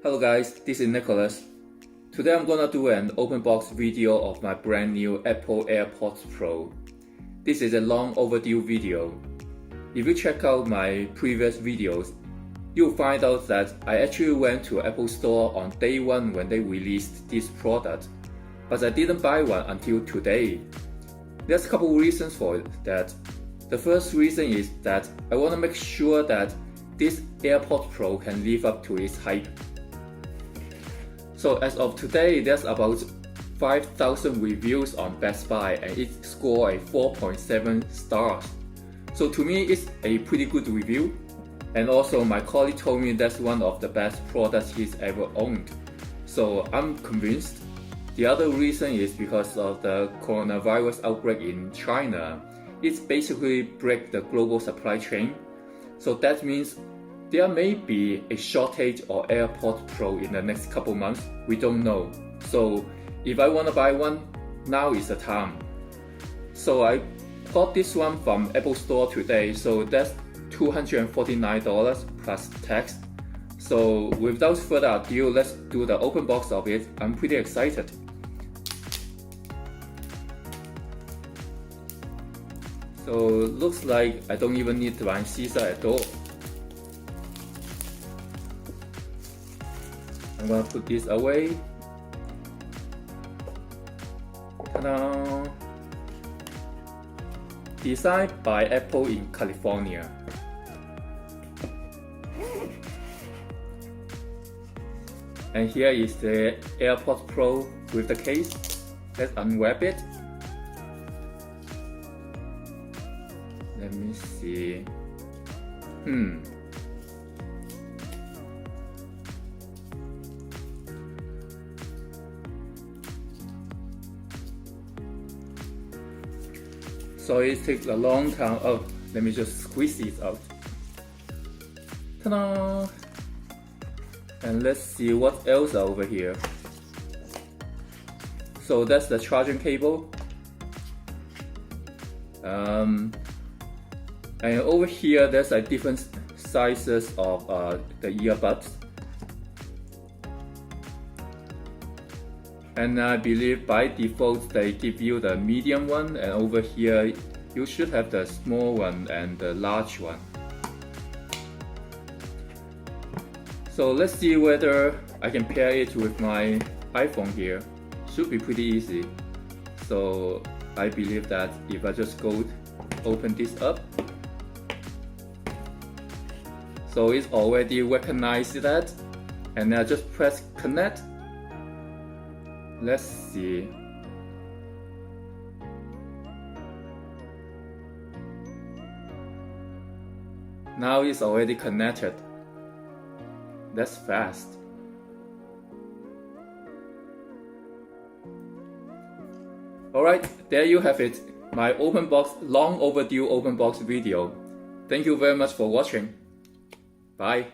Hello guys, this is Nicholas. Today I'm gonna do an open box video of my brand new Apple AirPods Pro. This is a long overdue video. If you check out my previous videos, you'll find out that I actually went to Apple Store on day one when they released this product, but I didn't buy one until today. There's a couple reasons for that. The first reason is that I want to make sure that this AirPods Pro can live up to its hype. So as of today, there's about 5,000 reviews on Best Buy and it scored a 4.7 stars. So to me, it's a pretty good review. And also my colleague told me that's one of the best products he's ever owned. So I'm convinced. The other reason is because of the coronavirus outbreak in China. It's basically break the global supply chain. So that means there may be a shortage of AirPods Pro in the next couple months. We don't know. So if I want to buy one, now is the time. So I got this one from Apple Store today. So that's $249 plus tax. So without further ado, let's do the open box of it. I'm pretty excited. So looks like I don't even need my scissors at all. I'm gonna put this away. Ta-da! Designed by Apple in California. And here is the AirPods Pro with the case. Let's unwrap it. Let me see. So it takes a long time. Oh, let me just squeeze it out. Ta-da! And let's see what else are over here. So that's the charging cable. And over here there's like different sizes of the earbuds. And I believe by default they give you the medium one, and over here you should have the small one and the large one. So let's see whether I can pair it with my iPhone here. Should be pretty easy. So I believe that if I just go open this up, so it's already recognized that, and I just press connect. Let's see. Now it's already connected. That's fast. Alright, there you have it. My long overdue open box video. Thank you very much for watching. Bye.